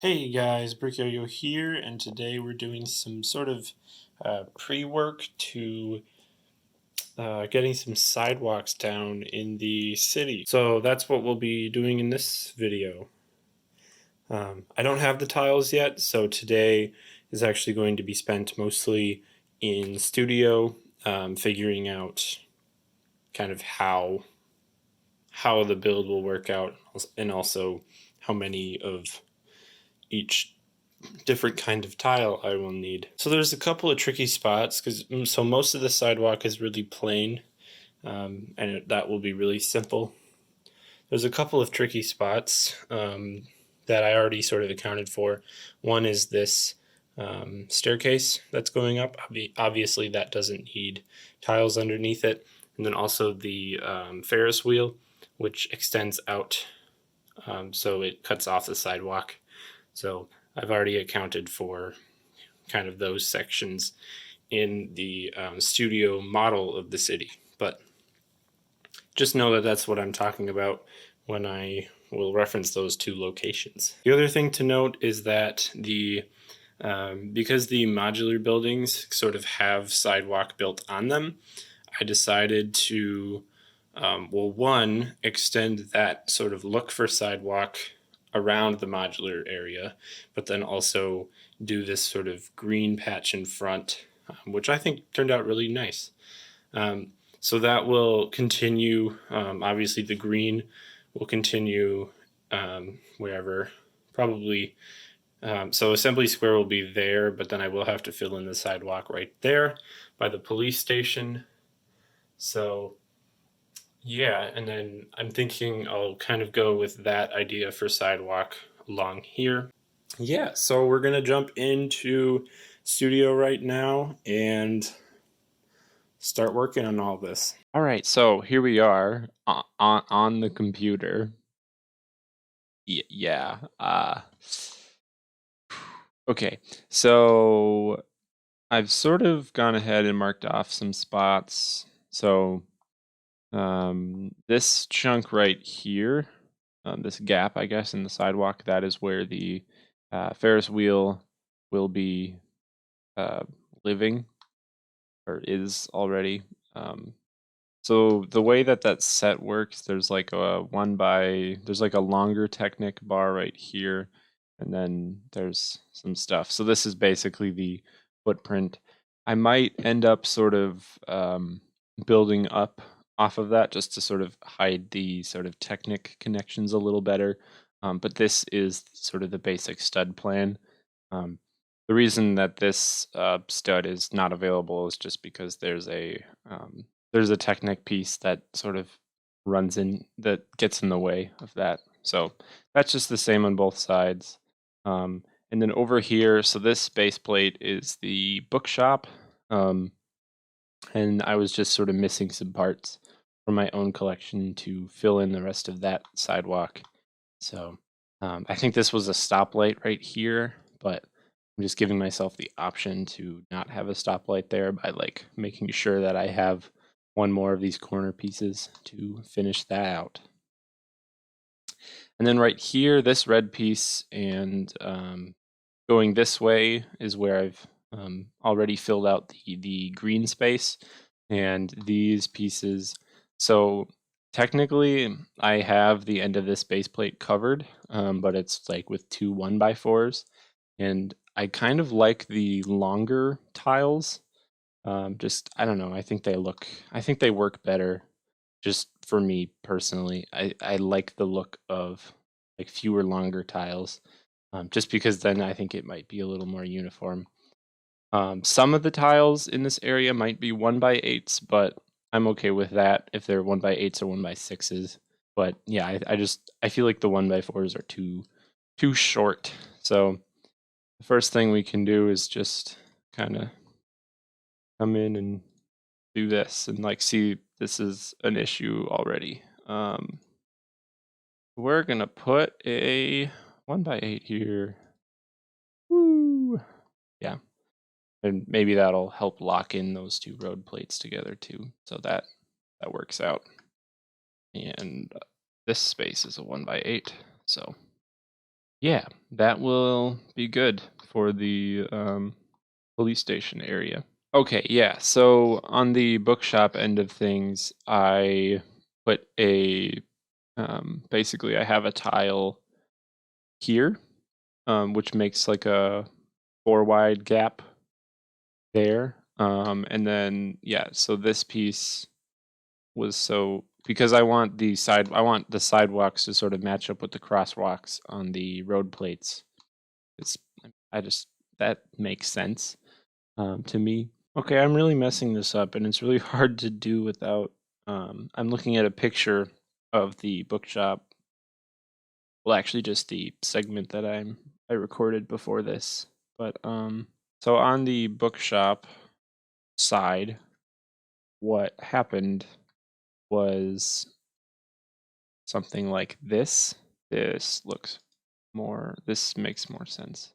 Hey guys, Brickset here, and today we're doing some sort of pre-work to getting some sidewalks down in the city. So that's what we'll be doing in this video. I don't have the tiles yet, so today is actually going to be spent mostly in studio, figuring out kind of how the build will work out, and also how many of each different kind of tile I will need. So there's a couple of tricky spots because most of the sidewalk is really plain, and that will be really simple. There's a couple of tricky spots that I already sort of accounted for. One is this staircase that's going up. Obviously, that doesn't need tiles underneath it, and then also the Ferris wheel, which extends out, so it cuts off the sidewalk. So I've already accounted for kind of those sections in the studio model of the city. But just know that that's what I'm talking about when I will reference those two locations. The other thing to note is that because the modular buildings sort of have sidewalk built on them, I decided to, one, extend that sort of look for sidewalk around the modular area, but then also do this sort of green patch in front, which I think turned out really nice. So that will continue. Obviously, the green will continue wherever, probably. So Assembly Square will be there, but then I will have to fill in the sidewalk right there by the police station. So yeah, and then I'm thinking I'll kind of go with that idea for sidewalk along here. Yeah, so we're gonna jump into studio right now and start working on all this. All right, so here we are on the computer. Yeah. Okay, so I've sort of gone ahead and marked off some spots. So this chunk right here, this gap, I guess, in the sidewalk, that is where the Ferris wheel will be uh, living, or is already. So the way that that set works, there's like there's like a longer Technic bar right here, and then there's some stuff. So this is basically the footprint. I might end up sort of building up off of that just to sort of hide the sort of Technic connections a little better. But this is sort of the basic stud plan. Um, the reason that this stud is not available is just because there's a Technic piece that sort of that gets in the way of that. So that's just the same on both sides. And then over here, so this base plate is the bookshop. And I was just sort of missing some parts from my own collection to fill in the rest of that sidewalk. So I think this was a stoplight right here, but I'm just giving myself the option to not have a stoplight there by like making sure that I have one more of these corner pieces to finish that out. And then right here, this red piece and going this way is where I've already filled out the green space and these pieces. So technically I have the end of this base plate covered, but it's like with two 1x4s, and I kind of like the longer tiles. Just I don't know, I think they work better just for me personally. I like the look of like fewer longer tiles, just because then I think it might be a little more uniform. Some of the tiles in this area might be 1x8s, but I'm okay with that if they're 1x8s or 1x6s. But yeah, I feel like the 1x4s are too short. So the first thing we can do is just kind of come in and do this and like see this is an issue already. We're gonna put a 1x8 here. Woo! Yeah. And maybe that'll help lock in those two road plates together too. So that works out. And this space is a 1x8. So Yeah, that will be good for the police station area. Okay, yeah. So on the bookshop end of things, I put a basically I have a tile here, which makes like a 4 wide gap there. And then yeah, so this piece was so because I want the sidewalks to sort of match up with the crosswalks on the road plates. It's I just that makes sense to me. Okay, I'm really messing this up, and it's really hard to do without. I'm looking at a picture of the bookshop. Well, actually, just the segment that I recorded before this. But so on the bookshop side, what happened was something like this. This looks more. This makes more sense.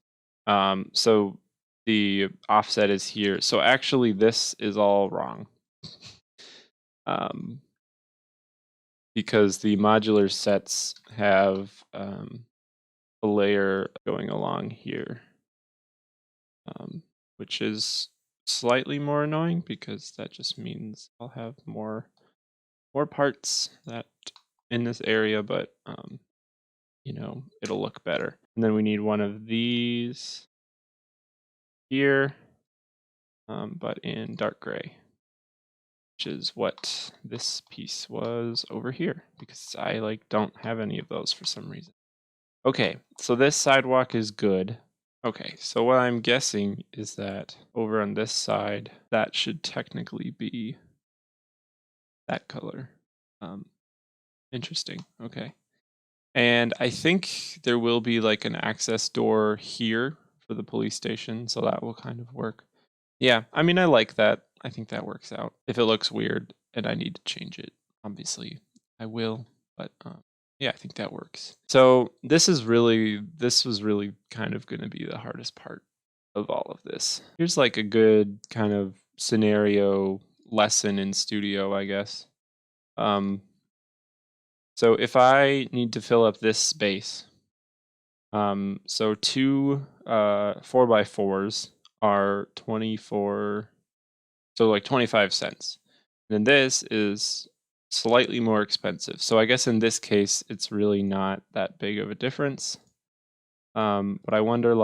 So the offset is here. So actually, this is all wrong. Um, because the modular sets have a layer going along here, which is slightly more annoying because that just means I'll have more parts that in this area, but it'll look better. And then we need one of these here, but in dark gray, which is what this piece was over here because I don't have any of those for some reason. Okay, so this sidewalk is good. Okay, so what I'm guessing is that over on this side, that should technically be that color. Interesting. Okay. And I think there will be like an access door here for the police station, so that will kind of work. Yeah, I mean, I like that. I think that works out. If it looks weird and I need to change it, obviously I will, but yeah, I think that works. So this was really kind of going to be the hardest part of all of this. Here's like a good kind of scenario lesson in studio, I guess. So if I need to fill up this space, so two 4x4s are 24, so like 25 cents. And then this is slightly more expensive. So I guess in this case, it's really not that big of a difference. But I wonder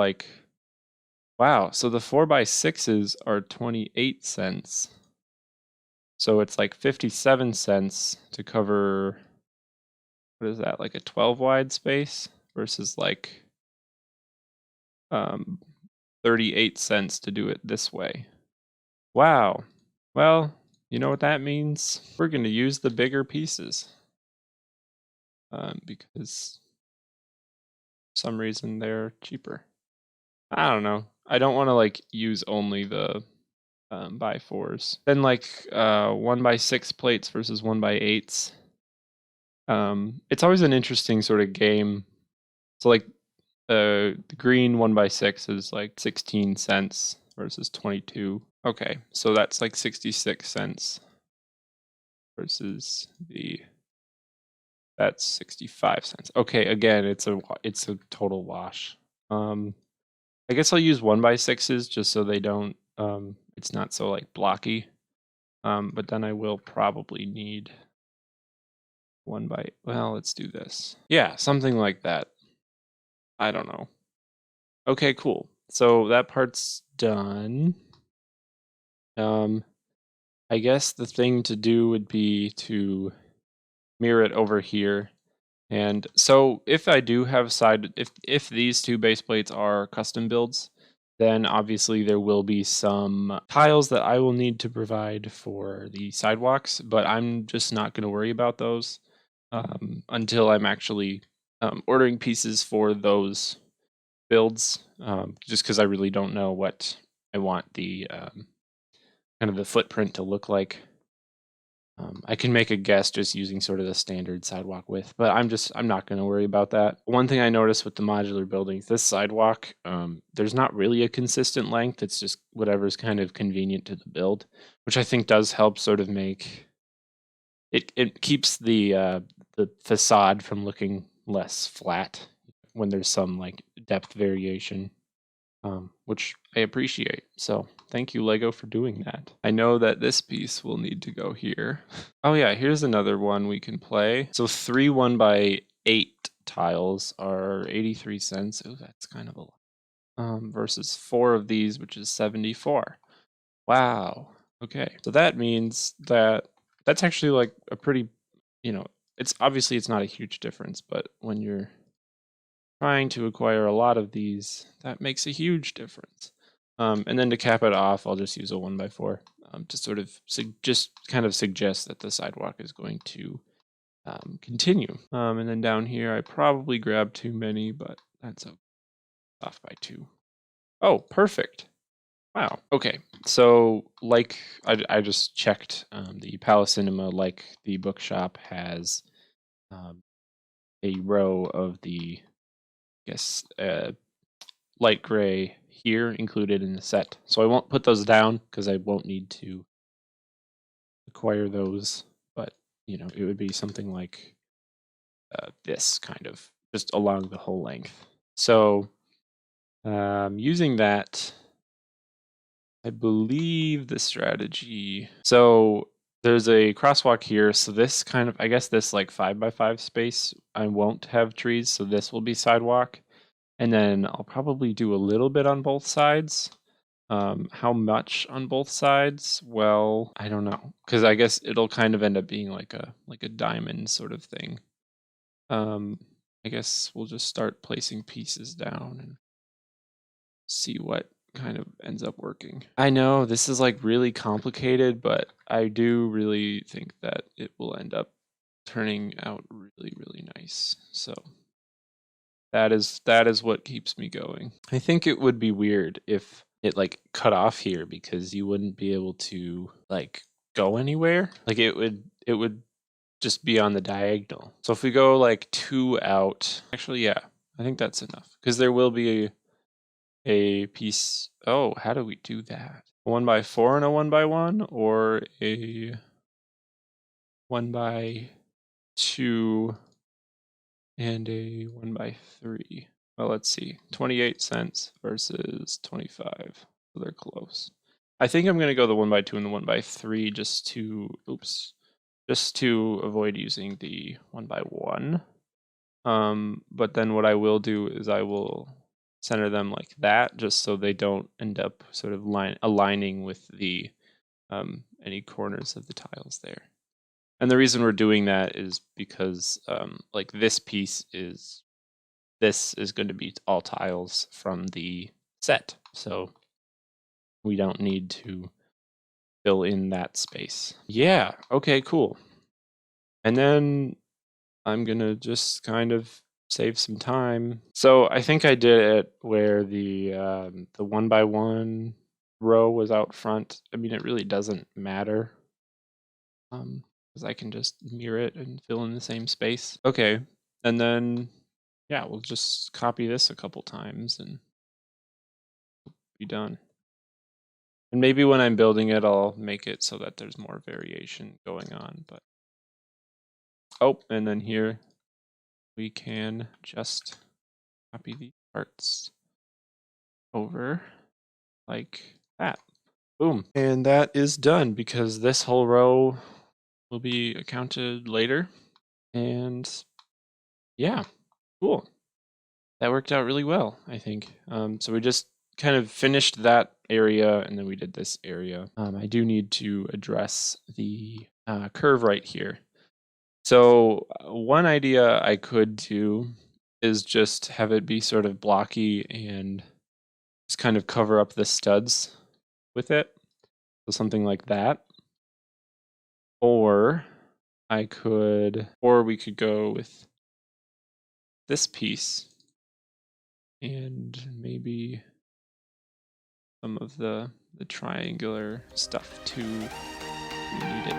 wow, so the 4x6s are 28 cents. So it's like 57 cents to cover, what is that, like a 12 wide space versus like 38 cents to do it this way. Wow. Well, you know what that means? We're going to use the bigger pieces because for some reason they're cheaper. I don't know. I don't want to like use only the by 4s. Then like 1x6 plates versus 1x8s. It's always an interesting sort of game. So like the green 1x6 is like 16 cents versus 22. Okay, so that's like 66 cents versus that's 65 cents. Okay, again, it's a total wash. I guess I'll use 1x6s just so they don't it's not so like blocky. But then I will probably need well, let's do this. Yeah, something like that. I don't know. Okay, cool. So that part's done. I guess the thing to do would be to mirror it over here. And so if I do have if these two base plates are custom builds, then obviously there will be some tiles that I will need to provide for the sidewalks, but I'm just not going to worry about those until I'm actually ordering pieces for those builds, just because I really don't know what I want the kind of the footprint to look like. I can make a guess just using sort of the standard sidewalk width, but I'm not going to worry about that. One thing I noticed with the modular buildings, this sidewalk, there's not really a consistent length. It's just whatever's kind of convenient to the build, which I think does help sort of make it keeps the facade from looking less flat when there's some like depth variation, which I appreciate. So thank you, Lego, for doing that. I know that this piece will need to go here. Oh yeah, here's another one we can play. So 3 1x8 tiles are 83 cents. Oh, that's kind of a lot. Versus 4 of these, which is 74. Wow. Okay. So that means that that's actually like a pretty, it's obviously it's not a huge difference, but when you're trying to acquire a lot of these, that makes a huge difference. And then to cap it off, I'll just use a 1x4 to sort of just kind of suggest that the sidewalk is going to continue. And then down here, I probably grabbed too many, but that's off by 2. Oh, perfect. Wow. Okay. So, like, I just checked the Palace Cinema, like the bookshop, has a row of the, I guess, light gray here included in the set. So I won't put those down because I won't need to acquire those. But, it would be something like this kind of just along the whole length. So using that, I believe the strategy. So there's a crosswalk here. So this kind of, I guess this like 5x5 space, I won't have trees. So this will be sidewalk. And then I'll probably do a little bit on both sides. How much on both sides? Well, I don't know. Because I guess it'll kind of end up being like a diamond sort of thing. I guess we'll just start placing pieces down and see what kind of ends up working. I know this is like really complicated, but I do really think that it will end up turning out really, really nice. So that is what keeps me going. I think it would be weird if it like cut off here because you wouldn't be able to like go anywhere. Like it would just be on the diagonal. So if we go like 2 out, actually, yeah, I think that's enough because there will be a piece. Oh, how do we do that? 1x4 and a 1x1, or a 1x2 and a 1x3? Well, let's see. 28 cents versus 25. So they're close. I think I'm going to go the 1x2 and the 1x3 just to avoid using the 1x1. But then what I will do is I will center them like that, just so they don't end up sort of aligning with the any corners of the tiles there. And the reason we're doing that is because like this is going to be all tiles from the set, so we don't need to fill in that space. Yeah, okay, cool. And then I'm gonna just kind of save some time. So I think I did it where the 1x1 row was out front. I mean, it really doesn't matter because I can just mirror it and fill in the same space. Okay, and then yeah, we'll just copy this a couple times and be done. And maybe when I'm building it, I'll make it so that there's more variation going on. But oh, and then here we can just copy these parts over like that. Boom. And that is done because this whole row will be accounted later. And yeah, cool. That worked out really well, I think. So we just kind of finished that area and then we did this area. I do need to address the curve right here. So one idea I could do is just have it be sort of blocky and just kind of cover up the studs with it. So something like that. Or we could go with this piece and maybe some of the triangular stuff too. We need it.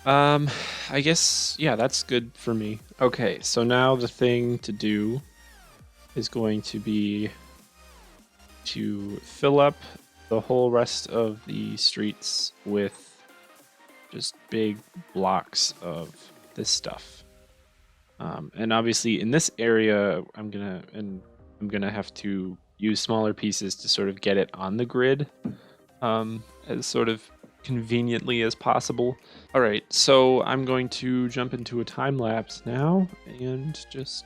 I guess, yeah, that's good for me. Okay, so now the thing to do is going to be to fill up the whole rest of the streets with just big blocks of this stuff. And obviously in this area, I'm gonna have to use smaller pieces to sort of get it on the grid, as sort of conveniently as possible. All right, so I'm going to jump into a time lapse now and just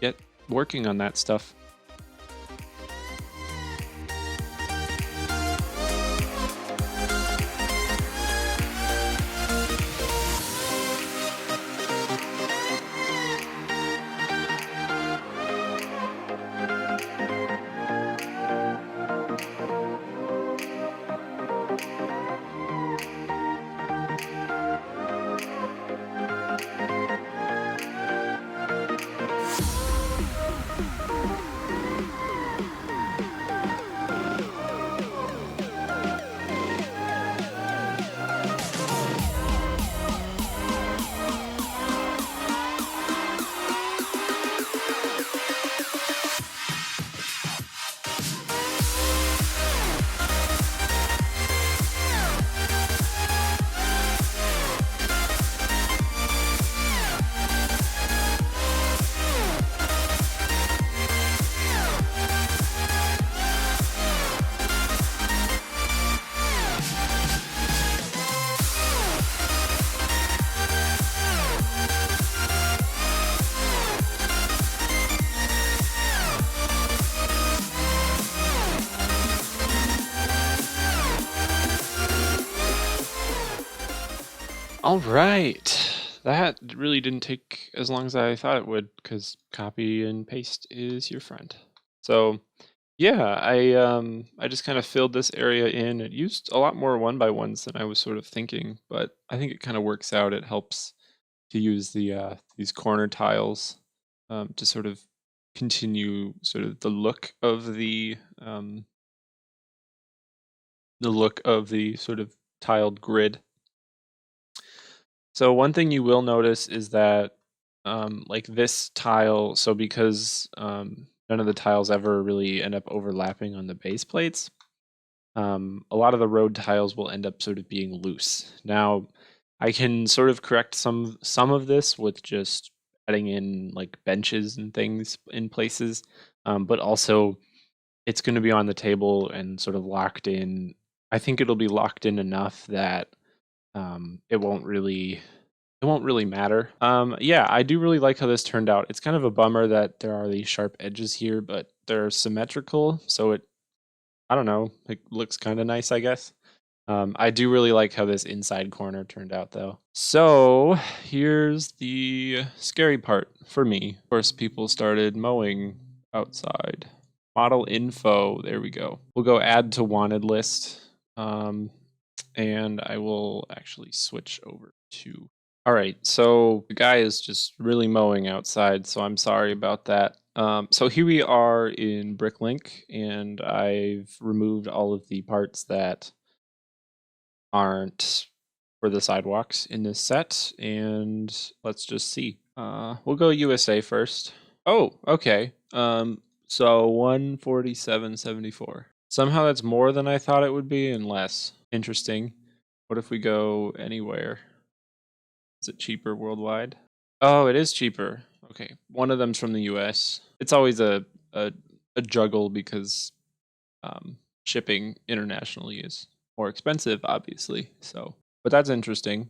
get working on that stuff. All right. That really didn't take as long as I thought it would, because copy and paste is your friend. So yeah, I just kind of filled this area in. It used a lot more one by ones than I was sort of thinking, but I think it kind of works out. It helps to use these corner tiles to sort of continue sort of the look of the sort of tiled grid. So one thing you will notice is that like this tile, so because none of the tiles ever really end up overlapping on the base plates, a lot of the road tiles will end up sort of being loose. Now, I can sort of correct some of this with just adding in like benches and things in places, but also it's going to be on the table and sort of locked in. I think it'll be locked in enough that it won't really matter. Yeah, I do really like how this turned out. It's kind of a bummer that there are these sharp edges here, but they're symmetrical, so I don't know, it looks kind of nice, I guess. I do really like how this inside corner turned out, though. So here's the scary part for me. Of course, people started mowing outside. Model info, there we go. We'll go add to wanted list. And I will actually switch over to. All right, so the guy is just really mowing outside, so I'm sorry about that. So here we are in Bricklink, and I've removed all of the parts that aren't for the sidewalks in this set, and let's just see. We'll go USA first. Oh, okay. So 147.74. Somehow that's more than I thought it would be and less. Interesting. What if we go anywhere? Is it cheaper worldwide? Oh, it is cheaper. Okay. One of them's from the US. It's always a juggle because shipping internationally is more expensive, obviously. So, but that's interesting.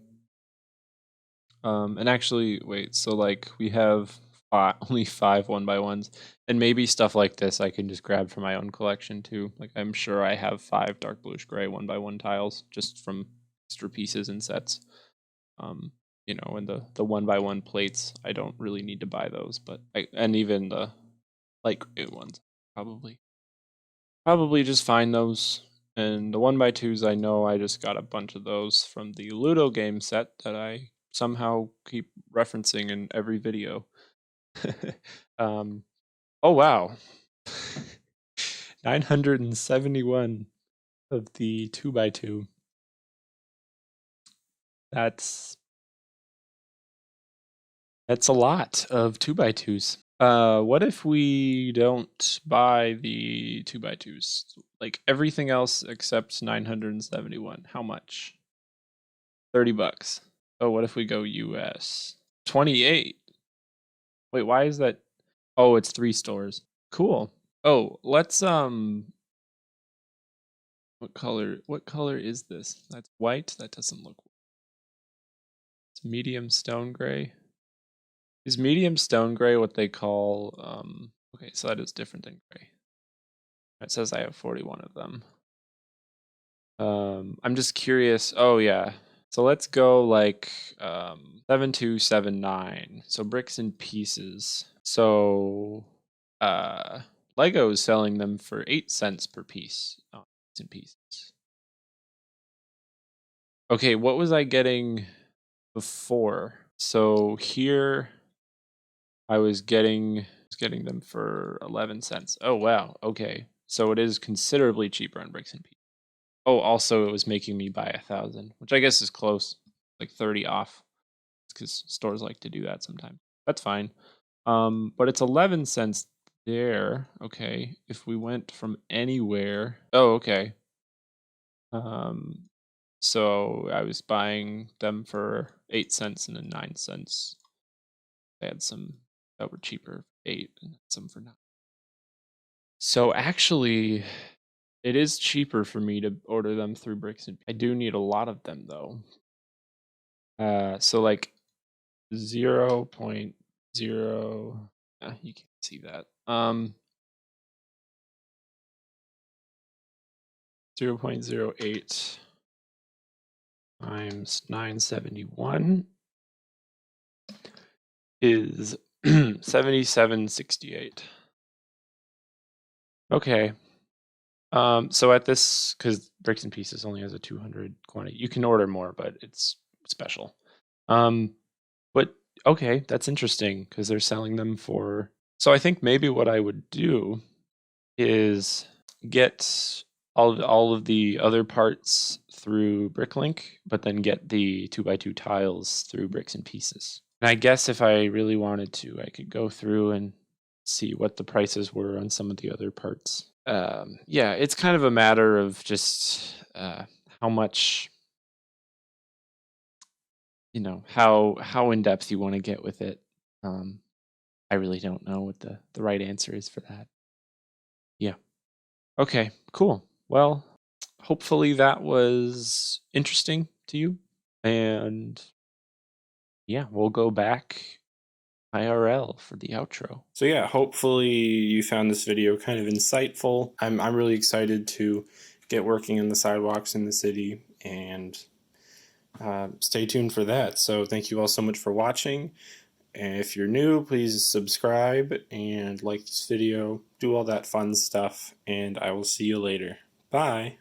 And actually, wait, so like we have only 5 one by ones, and maybe stuff like this I can just grab for my own collection too. Like I'm sure I have 5 dark bluish gray one by one tiles just from extra pieces and sets. You know, and the one by one plates, I don't really need to buy those, but and even the light gray ones, probably just find those. And the 1x2s, I know I just got a bunch of those from the Ludo game set that I somehow keep referencing in every video. Oh wow. 971 of the 2x2. That's That's a lot of 2x2s. What if we don't buy the 2x2s? Like everything else except 971. How much? $30. Oh, what if we go US? 28. Wait, why is that? Oh, it's 3 stores. Cool. Oh, let's what color is this? That's white? That doesn't look. It's medium stone gray. Is medium stone gray what they call okay, so that is different than gray. It says I have 41 of them. I'm just curious. Oh yeah. So let's go like 7279. So bricks and pieces. So Lego is selling them for 8 cents per piece. Oh, bricks and pieces. Okay, what was I getting before? So here I was getting them for 11 cents. Oh wow. Okay. So it is considerably cheaper on bricks and pieces. Oh, also it was making me buy 1,000, which I guess is close, like 30 off, because stores like to do that sometimes. That's fine. But it's 11 cents there. Okay, if we went from anywhere. Oh, okay. So I was buying them for 8 cents and then 9 cents. I had some that were cheaper, 8, and some for 9. So actually, it is cheaper for me to order them through Bricks and I do need a lot of them though. So like 0.0, you can't see that. 0.08 times 971 is 77.68. Okay. So at this, because Bricks and Pieces only has a 200 quantity, you can order more, but it's special. But okay, that's interesting because they're selling them for. So I think maybe what I would do is get all of the other parts through Bricklink, but then get the 2x2 tiles through Bricks and Pieces. And I guess if I really wanted to, I could go through and see what the prices were on some of the other parts. Yeah, it's kind of a matter of just how much, how in depth you want to get with it. I really don't know what the right answer is for that. Yeah. Okay, cool. Well, hopefully that was interesting to you. And yeah, we'll go back IRL for the outro. So yeah, hopefully you found this video kind of insightful. I'm really excited to get working on the sidewalks in the city, and stay tuned for that. So thank you all so much for watching. And if you're new, please subscribe and like this video, do all that fun stuff, and I will see you later. Bye!